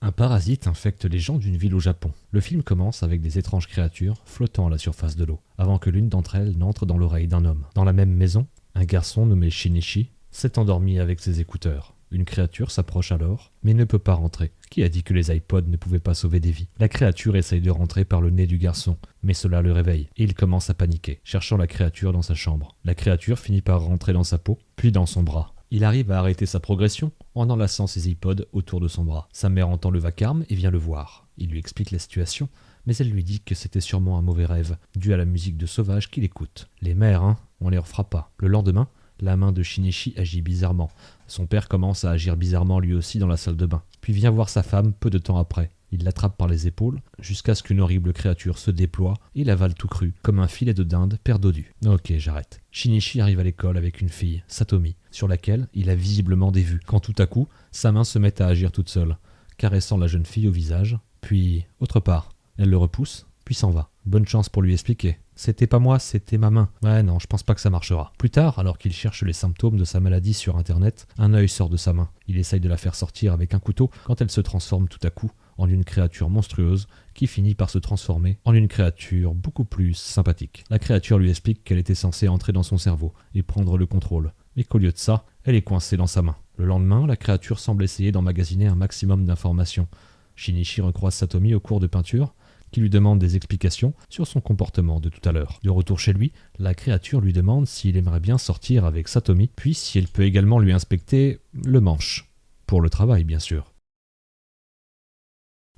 Un parasite infecte les gens d'une ville au Japon. Le film commence avec des étranges créatures flottant à la surface de l'eau, avant que l'une d'entre elles n'entre dans l'oreille d'un homme. Dans la même maison, un garçon nommé Shinichi s'est endormi avec ses écouteurs. Une créature s'approche alors, mais ne peut pas rentrer. Qui a dit que les iPods ne pouvaient pas sauver des vies? La créature essaye de rentrer par le nez du garçon, mais cela le réveille, et il commence à paniquer, cherchant la créature dans sa chambre. La créature finit par rentrer dans sa peau, puis dans son bras. Il arrive à arrêter sa progression en enlaçant ses iPods autour de son bras. Sa mère entend le vacarme et vient le voir. Il lui explique la situation, mais elle lui dit que c'était sûrement un mauvais rêve, dû à la musique de Sauvage qu'il écoute. Les mères, on les refera pas. Le lendemain, la main de Shinichi agit bizarrement. Son père commence à agir bizarrement lui aussi dans la salle de bain, puis vient voir sa femme peu de temps après. Il l'attrape par les épaules, jusqu'à ce qu'une horrible créature se déploie et l'avale tout cru, comme un filet de dinde perdu. Ok, j'arrête. Shinichi arrive à l'école avec une fille, Satomi, sur laquelle il a visiblement des vues, quand tout à coup, sa main se met à agir toute seule, caressant la jeune fille au visage, puis, autre part, elle le repousse, puis s'en va. Bonne chance pour lui expliquer. C'était pas moi, c'était ma main. Ouais, non, je pense pas que ça marchera. Plus tard, alors qu'il cherche les symptômes de sa maladie sur internet, un œil sort de sa main. Il essaye de la faire sortir avec un couteau quand elle se transforme tout à coup en une créature monstrueuse qui finit par se transformer en une créature beaucoup plus sympathique. La créature lui explique qu'elle était censée entrer dans son cerveau et prendre le contrôle, mais qu'au lieu de ça, elle est coincée dans sa main. Le lendemain, la créature semble essayer d'emmagasiner un maximum d'informations. Shinichi recroise Satomi au cours de peinture, qui lui demande des explications sur son comportement de tout à l'heure. De retour chez lui, la créature lui demande s'il aimerait bien sortir avec Satomi, puis si elle peut également lui inspecter le manche. Pour le travail, bien sûr.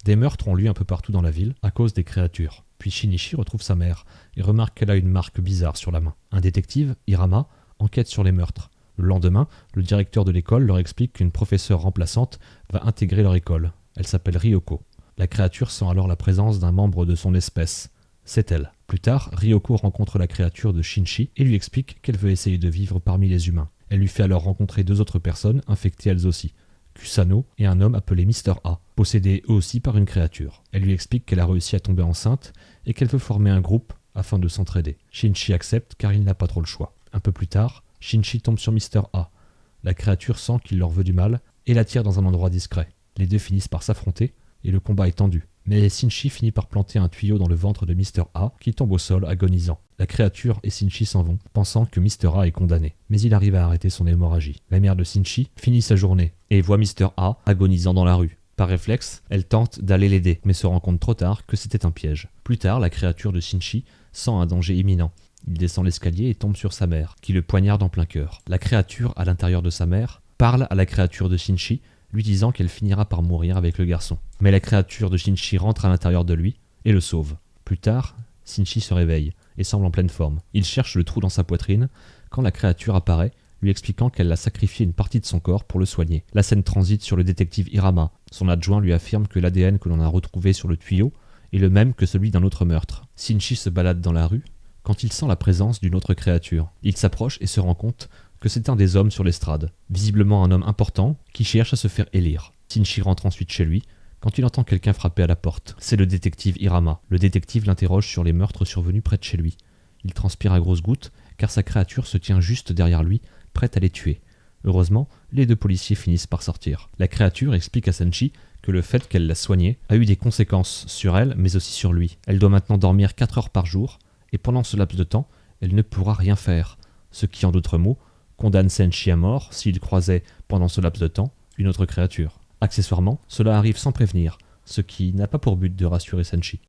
Des meurtres ont lieu un peu partout dans la ville à cause des créatures. Puis Shinichi retrouve sa mère et remarque qu'elle a une marque bizarre sur la main. Un détective, Hirama, enquête sur les meurtres. Le lendemain, le directeur de l'école leur explique qu'une professeure remplaçante va intégrer leur école. Elle s'appelle Ryoko. La créature sent alors la présence d'un membre de son espèce. C'est elle. Plus tard, Ryoko rencontre la créature de Shinchi et lui explique qu'elle veut essayer de vivre parmi les humains. Elle lui fait alors rencontrer deux autres personnes infectées elles aussi, Kusano et un homme appelé Mr. A, possédés eux aussi par une créature. Elle lui explique qu'elle a réussi à tomber enceinte et qu'elle veut former un groupe afin de s'entraider. Shinchi accepte car il n'a pas trop le choix. Un peu plus tard, Shinchi tombe sur Mr. A. La créature sent qu'il leur veut du mal et l'attire dans un endroit discret. Les deux finissent par s'affronter et le combat est tendu. Mais Shinchi finit par planter un tuyau dans le ventre de Mr. A qui tombe au sol agonisant. La créature et Shinchi s'en vont, pensant que Mr. A est condamné. Mais il arrive à arrêter son hémorragie. La mère de Shinchi finit sa journée et voit Mr. A agonisant dans la rue. Par réflexe, elle tente d'aller l'aider, mais se rend compte trop tard que c'était un piège. Plus tard, la créature de Shinchi sent un danger imminent. Il descend l'escalier et tombe sur sa mère, qui le poignarde en plein cœur. La créature, à l'intérieur de sa mère, parle à la créature de Shinchi, lui disant qu'elle finira par mourir avec le garçon. Mais la créature de Shinchi rentre à l'intérieur de lui et le sauve. Plus tard, Shinchi se réveille et semble en pleine forme. Il cherche le trou dans sa poitrine quand la créature apparaît, lui expliquant qu'elle a sacrifié une partie de son corps pour le soigner. La scène transite sur le détective Hirama. Son adjoint lui affirme que l'ADN que l'on a retrouvé sur le tuyau est le même que celui d'un autre meurtre. Shinchi se balade dans la rue quand il sent la présence d'une autre créature. Il s'approche et se rend compte que c'est un des hommes sur l'estrade, visiblement un homme important qui cherche à se faire élire. Shinchi rentre ensuite chez lui quand il entend quelqu'un frapper à la porte. C'est le détective Hirama. Le détective l'interroge sur les meurtres survenus près de chez lui. Il transpire à grosses gouttes car sa créature se tient juste derrière lui, prête à les tuer. Heureusement, les deux policiers finissent par sortir. La créature explique à Shinchi que le fait qu'elle l'a soignée a eu des conséquences sur elle mais aussi sur lui. Elle doit maintenant dormir 4 heures par jour et pendant ce laps de temps, elle ne pourra rien faire. Ce qui, en d'autres mots, condamne Shinchi à mort s'il croisait, pendant ce laps de temps, une autre créature. Accessoirement, cela arrive sans prévenir, ce qui n'a pas pour but de rassurer Shinchi.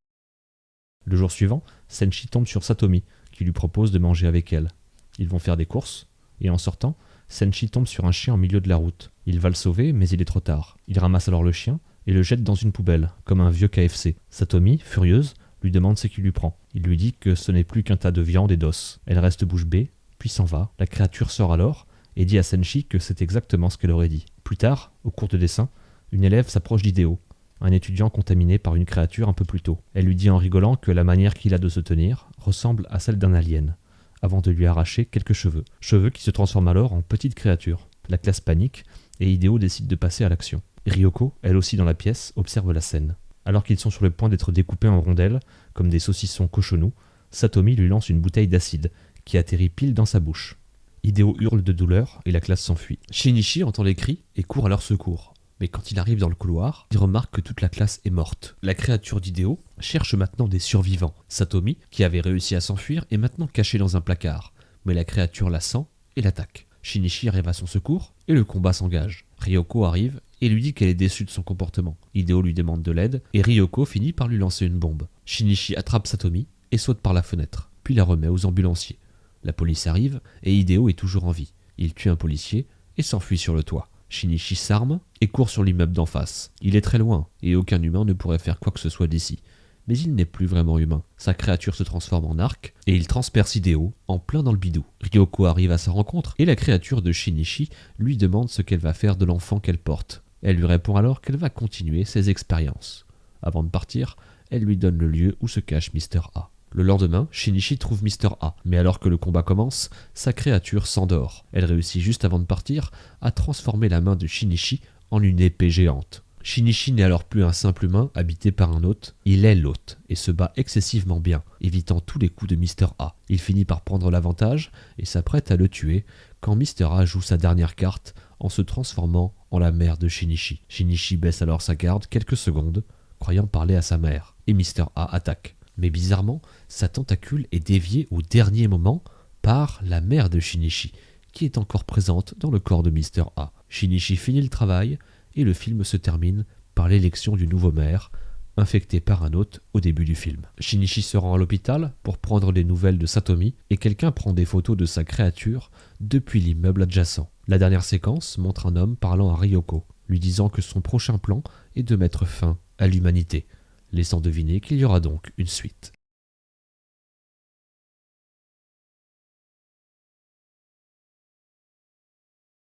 Le jour suivant, Shinchi tombe sur Satomi, qui lui propose de manger avec elle. Ils vont faire des courses, et en sortant, Shinchi tombe sur un chien au milieu de la route. Il va le sauver, mais il est trop tard. Il ramasse alors le chien et le jette dans une poubelle, comme un vieux KFC. Satomi, furieuse, lui demande ce qu'il lui prend. Il lui dit que ce n'est plus qu'un tas de viande et d'os. Elle reste bouche bée, puis s'en va. La créature sort alors et dit à Shinchi que c'est exactement ce qu'elle aurait dit. Plus tard, au cours de dessin, une élève s'approche d'Hideo, un étudiant contaminé par une créature un peu plus tôt. Elle lui dit en rigolant que la manière qu'il a de se tenir ressemble à celle d'un alien, avant de lui arracher quelques cheveux. Cheveux qui se transforment alors en petite créature. La classe panique et Hideo décide de passer à l'action. Ryoko, elle aussi dans la pièce, observe la scène. Alors qu'ils sont sur le point d'être découpés en rondelles, comme des saucissons cochonous, Satomi lui lance une bouteille d'acide, qui atterrit pile dans sa bouche. Hideo hurle de douleur et la classe s'enfuit. Shinichi entend les cris et court à leur secours. Mais quand il arrive dans le couloir, il remarque que toute la classe est morte. La créature d'Hideo cherche maintenant des survivants. Satomi, qui avait réussi à s'enfuir, est maintenant caché dans un placard. Mais la créature la sent et l'attaque. Shinichi arrive à son secours et le combat s'engage. Ryoko arrive et lui dit qu'elle est déçue de son comportement. Hideo lui demande de l'aide et Ryoko finit par lui lancer une bombe. Shinichi attrape Satomi et saute par la fenêtre, puis la remet aux ambulanciers. La police arrive et Hideo est toujours en vie. Il tue un policier et s'enfuit sur le toit. Shinichi s'arme et court sur l'immeuble d'en face. Il est très loin et aucun humain ne pourrait faire quoi que ce soit d'ici. Mais il n'est plus vraiment humain. Sa créature se transforme en arc et il transperce Hideo en plein dans le bidou. Ryoko arrive à sa rencontre et la créature de Shinichi lui demande ce qu'elle va faire de l'enfant qu'elle porte. Elle lui répond alors qu'elle va continuer ses expériences. Avant de partir, elle lui donne le lieu où se cache Mr. A. Le lendemain, Shinichi trouve Mr. A, mais alors que le combat commence, sa créature s'endort. Elle réussit juste avant de partir à transformer la main de Shinichi en une épée géante. Shinichi n'est alors plus un simple humain habité par un hôte, il est l'hôte et se bat excessivement bien, évitant tous les coups de Mr. A. Il finit par prendre l'avantage et s'apprête à le tuer quand Mr. A joue sa dernière carte en se transformant en la mère de Shinichi. Shinichi baisse alors sa garde quelques secondes, croyant parler à sa mère, et Mr. A attaque. Mais bizarrement, sa tentacule est déviée au dernier moment par la mère de Shinichi, qui est encore présente dans le corps de Mr. A. Shinichi finit le travail et le film se termine par l'élection du nouveau maire, infecté par un hôte au début du film. Shinichi se rend à l'hôpital pour prendre les nouvelles de Satomi et quelqu'un prend des photos de sa créature depuis l'immeuble adjacent. La dernière séquence montre un homme parlant à Ryoko, lui disant que son prochain plan est de mettre fin à l'humanité, laissant deviner qu'il y aura donc une suite.